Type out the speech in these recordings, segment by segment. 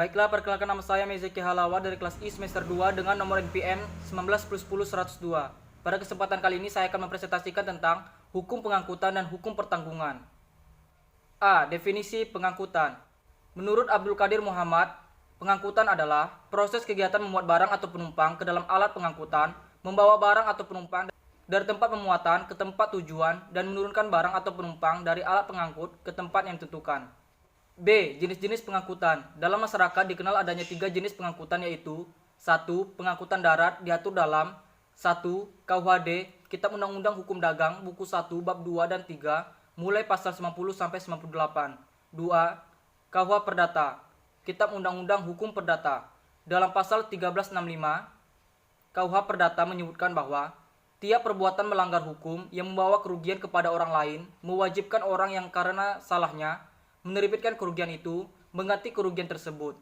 Baiklah, perkenalkan nama saya Mezeki Halawa dari kelas I semester 2 dengan nomor NPM 19+10-102. Pada kesempatan kali ini saya akan mempresentasikan tentang hukum pengangkutan dan hukum pertanggungan. A. Definisi pengangkutan. Menurut Abdul Qadir Muhammad, pengangkutan adalah proses kegiatan memuat barang atau penumpang ke dalam alat pengangkutan, membawa barang atau penumpang dari tempat pemuatan ke tempat tujuan, dan menurunkan barang atau penumpang dari alat pengangkut ke tempat yang ditentukan. B. Jenis-jenis pengangkutan. Dalam masyarakat dikenal adanya 3 jenis pengangkutan, yaitu 1. Pengangkutan darat diatur dalam 1. KUHD, Kitab Undang-Undang Hukum Dagang, buku 1, bab 2 dan 3, mulai pasal 90 sampai 98. 2. KUH Perdata, Kitab Undang-Undang Hukum Perdata. Dalam pasal 1365, KUH Perdata menyebutkan bahwa tiap perbuatan melanggar hukum yang membawa kerugian kepada orang lain mewajibkan orang yang karena salahnya menerbitkan kerugian itu mengganti kerugian tersebut.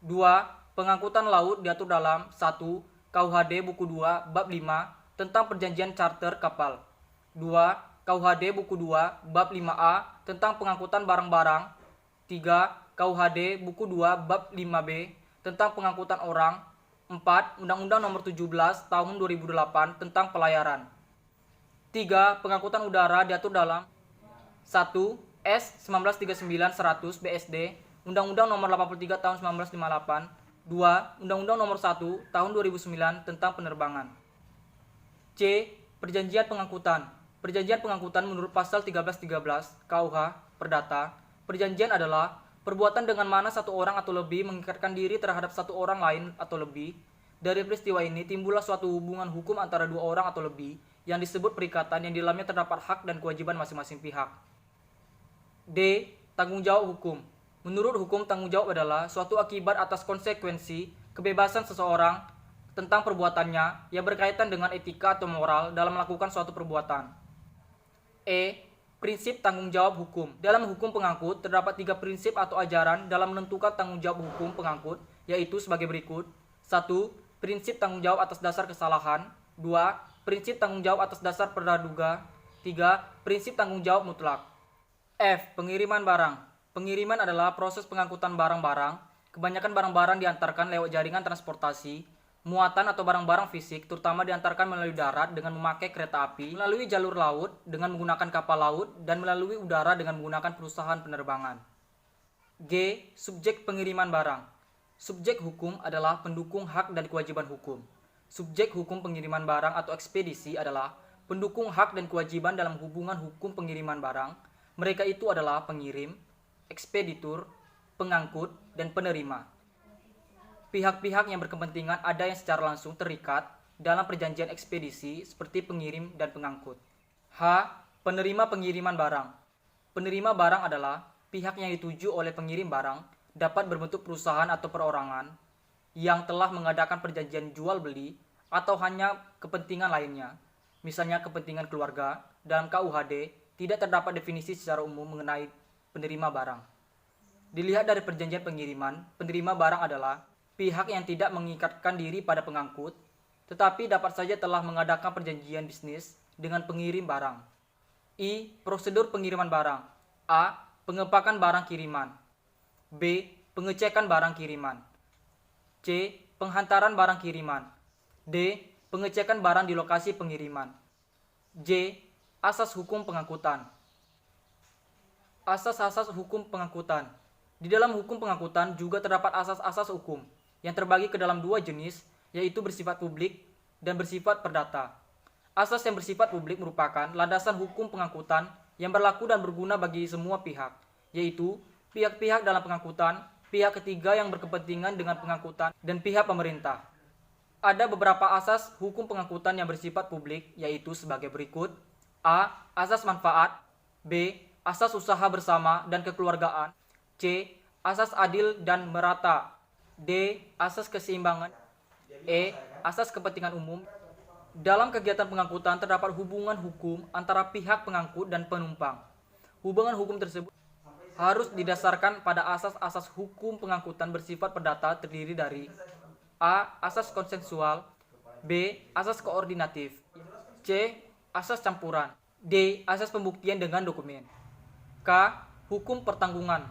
2. Pengangkutan laut diatur dalam 1. KUHD buku 2 bab 5 tentang perjanjian charter kapal. 2. KUHD buku 2 bab 5A tentang pengangkutan barang-barang. 3. KUHD buku 2 bab 5B tentang pengangkutan orang. 4. Undang-Undang Nomor 17 Tahun 2008 tentang pelayaran. 3. Pengangkutan udara diatur dalam 1. S 1939-100 BSD, Undang-Undang Nomor 83 Tahun 1958. 2. Undang-Undang Nomor 1 Tahun 2009 tentang penerbangan. C. Perjanjian pengangkutan. Perjanjian pengangkutan menurut pasal 1313 KUH Perdata, perjanjian adalah perbuatan dengan mana satu orang atau lebih mengikatkan diri terhadap satu orang lain atau lebih. Dari peristiwa ini timbullah suatu hubungan hukum antara dua orang atau lebih yang disebut perikatan yang di dalamnya terdapat hak dan kewajiban masing-masing pihak. D. Tanggung jawab hukum. Menurut hukum, tanggung jawab adalah suatu akibat atas konsekuensi kebebasan seseorang tentang perbuatannya yang berkaitan dengan etika atau moral dalam melakukan suatu perbuatan. E. Prinsip tanggung jawab hukum. Dalam hukum pengangkut, terdapat 3 prinsip atau ajaran dalam menentukan tanggung jawab hukum pengangkut, yaitu sebagai berikut. 1. Prinsip tanggung jawab atas dasar kesalahan. 2. Prinsip tanggung jawab atas dasar praduga. 3. Prinsip tanggung jawab mutlak. F. Pengiriman barang. Pengiriman adalah proses pengangkutan barang-barang. Kebanyakan barang-barang diantarkan lewat jaringan transportasi. Muatan atau barang-barang fisik terutama diantarkan melalui darat dengan memakai kereta api, melalui jalur laut dengan menggunakan kapal laut, dan melalui udara dengan menggunakan perusahaan penerbangan. G. Subjek pengiriman barang. Subjek hukum adalah pendukung hak dan kewajiban hukum. Subjek hukum pengiriman barang atau ekspedisi adalah pendukung hak dan kewajiban dalam hubungan hukum pengiriman barang. Mereka itu adalah pengirim, ekspeditur, pengangkut, dan penerima. Pihak-pihak yang berkepentingan ada yang secara langsung terikat dalam perjanjian ekspedisi seperti pengirim dan pengangkut. H. Penerima pengiriman barang. Penerima barang adalah pihak yang dituju oleh pengirim barang, dapat berbentuk perusahaan atau perorangan yang telah mengadakan perjanjian jual beli atau hanya kepentingan lainnya, misalnya kepentingan keluarga. Dalam KUHD tidak terdapat definisi secara umum mengenai penerima barang. Dilihat dari perjanjian pengiriman, penerima barang adalah pihak yang tidak mengikatkan diri pada pengangkut, tetapi dapat saja telah mengadakan perjanjian bisnis dengan pengirim barang. I. Prosedur pengiriman barang. A. Pengepakan barang kiriman. B. Pengecekan barang kiriman. C. Penghantaran barang kiriman. D. Pengecekan barang di lokasi pengiriman. J. Asas hukum pengangkutan. Asas-asas hukum pengangkutan. Di dalam hukum pengangkutan juga terdapat asas-asas hukum yang terbagi ke dalam 2 jenis, yaitu bersifat publik dan bersifat perdata. Asas yang bersifat publik merupakan landasan hukum pengangkutan yang berlaku dan berguna bagi semua pihak, yaitu pihak-pihak dalam pengangkutan, pihak ketiga yang berkepentingan dengan pengangkutan, dan pihak pemerintah. Ada beberapa asas hukum pengangkutan yang bersifat publik, yaitu sebagai berikut. A. Asas manfaat. B. Asas usaha bersama dan kekeluargaan. C. Asas adil dan merata. D. Asas keseimbangan. E. Asas kepentingan umum. Dalam kegiatan pengangkutan terdapat hubungan hukum antara pihak pengangkut dan penumpang. Hubungan hukum tersebut harus didasarkan pada asas-asas hukum pengangkutan bersifat perdata terdiri dari A. Asas konsensual. B. Asas koordinatif. C. Asas campuran. D. Asas pembuktian dengan dokumen. K. Hukum pertanggungan.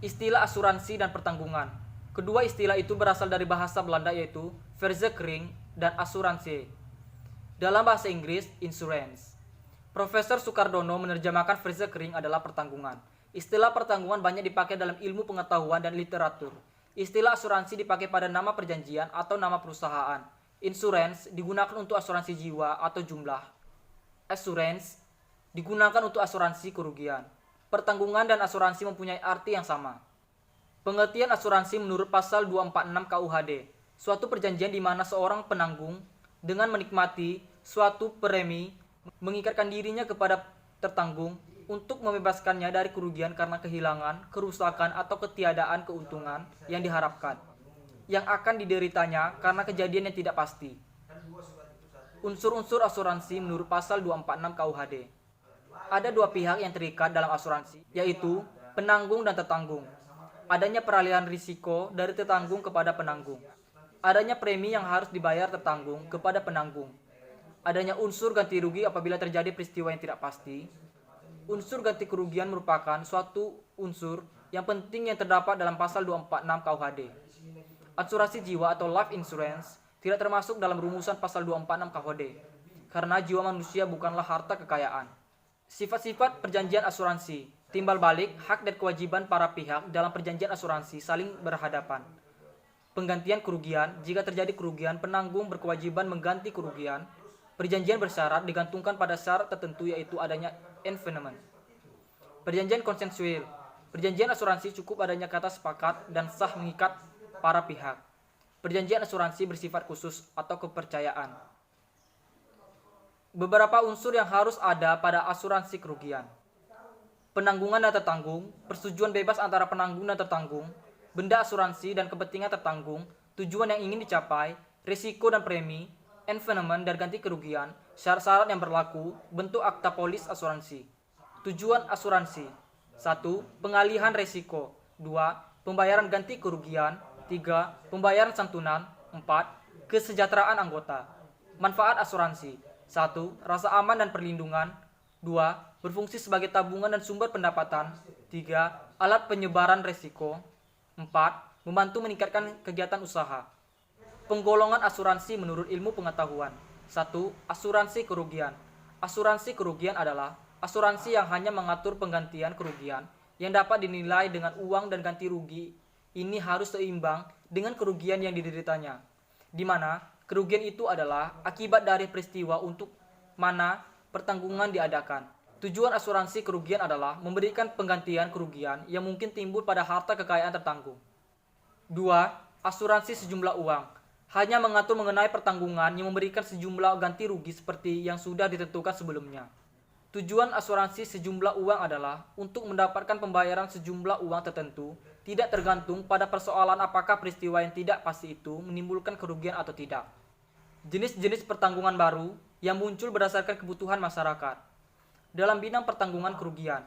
Istilah asuransi dan pertanggungan. Kedua istilah itu berasal dari bahasa Belanda yaitu verzekering dan asuransi. Dalam bahasa Inggris, insurance. Profesor Sukardono menerjemahkan verzekering adalah pertanggungan. Istilah pertanggungan banyak dipakai dalam ilmu pengetahuan dan literatur. Istilah asuransi dipakai pada nama perjanjian atau nama perusahaan. Insurance digunakan untuk asuransi jiwa atau jumlah. Assurance digunakan untuk asuransi kerugian. Pertanggungan dan asuransi mempunyai arti yang sama. Pengertian asuransi menurut pasal 246 KUHD, suatu perjanjian di mana seorang penanggung dengan menikmati suatu premi mengikatkan dirinya kepada tertanggung untuk membebaskannya dari kerugian karena kehilangan, kerusakan atau ketiadaan keuntungan yang diharapkan yang akan dideritanya karena kejadian yang tidak pasti. Unsur-unsur asuransi menurut pasal 246 KUHD. Ada dua pihak yang terikat dalam asuransi, yaitu penanggung dan tertanggung. Adanya peralihan risiko dari tertanggung kepada penanggung. Adanya premi yang harus dibayar tertanggung kepada penanggung. Adanya unsur ganti rugi apabila terjadi peristiwa yang tidak pasti. Unsur ganti kerugian merupakan suatu unsur yang penting yang terdapat dalam pasal 246 KUHD. Asuransi jiwa atau life insurance tidak termasuk dalam rumusan pasal 246 KUHD, karena jiwa manusia bukanlah harta kekayaan. Sifat-sifat perjanjian asuransi, timbal balik, hak dan kewajiban para pihak dalam perjanjian asuransi saling berhadapan. Penggantian kerugian, jika terjadi kerugian, penanggung berkewajiban mengganti kerugian. Perjanjian bersyarat digantungkan pada syarat tertentu yaitu adanya evenement. Perjanjian konsensual, perjanjian asuransi cukup adanya kata sepakat dan sah mengikat para pihak. Perjanjian asuransi bersifat khusus atau kepercayaan. Beberapa unsur yang harus ada pada asuransi kerugian. Penanggungan dan tertanggung, persetujuan bebas antara penanggung dan tertanggung, benda asuransi dan kepentingan tertanggung, tujuan yang ingin dicapai, risiko dan premi, evenement dan ganti kerugian, syarat-syarat yang berlaku, bentuk akta polis asuransi. Tujuan asuransi: 1. Pengalihan risiko. 2. Pembayaran ganti kerugian. 3. Pembayaran santunan. 4. Kesejahteraan anggota. Manfaat asuransi: 1. Rasa aman dan perlindungan. 2. Berfungsi sebagai tabungan dan sumber pendapatan. 3. Alat penyebaran risiko. 4. Membantu meningkatkan kegiatan usaha. Penggolongan asuransi menurut ilmu pengetahuan. 1. Asuransi kerugian. Asuransi kerugian adalah asuransi yang hanya mengatur penggantian kerugian yang dapat dinilai dengan uang dan ganti rugi. Ini harus seimbang dengan kerugian yang dideritanya, di mana kerugian itu adalah akibat dari peristiwa untuk mana pertanggungan diadakan. Tujuan asuransi kerugian adalah memberikan penggantian kerugian yang mungkin timbul pada harta kekayaan tertanggung. 2. Asuransi sejumlah uang. Hanya mengatur mengenai pertanggungan yang memberikan sejumlah ganti rugi seperti yang sudah ditentukan sebelumnya. Tujuan asuransi sejumlah uang adalah untuk mendapatkan pembayaran sejumlah uang tertentu, tidak tergantung pada persoalan apakah peristiwa yang tidak pasti itu menimbulkan kerugian atau tidak. Jenis-jenis pertanggungan baru yang muncul berdasarkan kebutuhan masyarakat. Dalam bidang pertanggungan kerugian,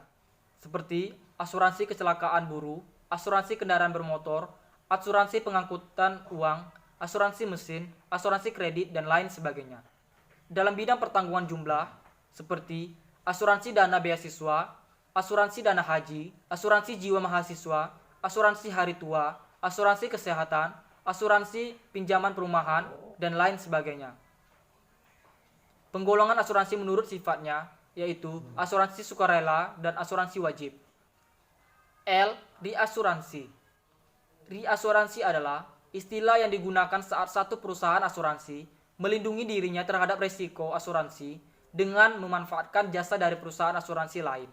seperti asuransi kecelakaan buruh, asuransi kendaraan bermotor, asuransi pengangkutan uang, asuransi mesin, asuransi kredit, dan lain sebagainya. Dalam bidang pertanggungan jumlah, seperti asuransi dana beasiswa, asuransi dana haji, asuransi jiwa mahasiswa, asuransi hari tua, asuransi kesehatan, asuransi pinjaman perumahan, dan lain sebagainya. Penggolongan asuransi menurut sifatnya, yaitu asuransi sukarela dan asuransi wajib. L. Reasuransi. Reasuransi adalah istilah yang digunakan saat satu perusahaan asuransi melindungi dirinya terhadap risiko asuransi dengan memanfaatkan jasa dari perusahaan asuransi lain.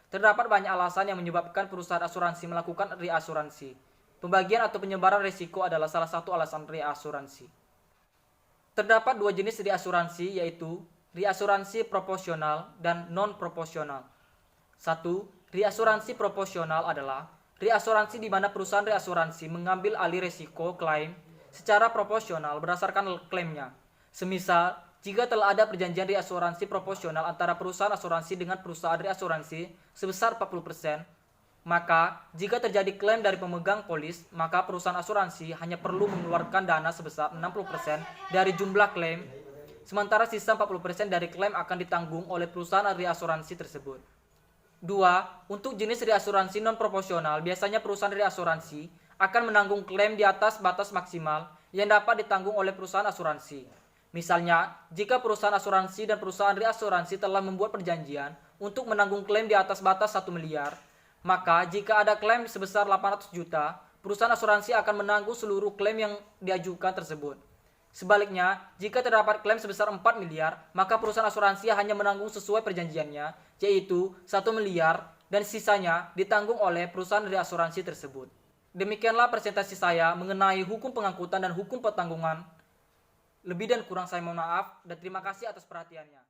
Terdapat banyak alasan yang menyebabkan perusahaan asuransi melakukan reasuransi. Pembagian atau penyebaran risiko adalah salah satu alasan reasuransi. Terdapat dua jenis reasuransi, yaitu reasuransi proporsional dan non-proporsional. 1. Reasuransi proporsional adalah reasuransi di mana perusahaan reasuransi mengambil alih risiko klaim secara proporsional berdasarkan klaimnya. Semisal, jika telah ada perjanjian reasuransi proporsional antara perusahaan asuransi dengan perusahaan reasuransi sebesar 40%, maka jika terjadi klaim dari pemegang polis, maka perusahaan asuransi hanya perlu mengeluarkan dana sebesar 60% dari jumlah klaim, sementara sisa 40% dari klaim akan ditanggung oleh perusahaan reasuransi tersebut. 2. Untuk jenis reasuransi non-proporsional, biasanya perusahaan reasuransi akan menanggung klaim di atas batas maksimal yang dapat ditanggung oleh perusahaan asuransi. Misalnya, jika perusahaan asuransi dan perusahaan reasuransi telah membuat perjanjian untuk menanggung klaim di atas batas 1 miliar, maka jika ada klaim sebesar 800 juta, perusahaan asuransi akan menanggung seluruh klaim yang diajukan tersebut. Sebaliknya, jika terdapat klaim sebesar 4 miliar, maka perusahaan asuransi hanya menanggung sesuai perjanjiannya, yaitu 1 miliar dan sisanya ditanggung oleh perusahaan reasuransi tersebut. Demikianlah presentasi saya mengenai hukum pengangkutan dan hukum pertanggungan. Lebih dan kurang saya mohon maaf dan terima kasih atas perhatiannya.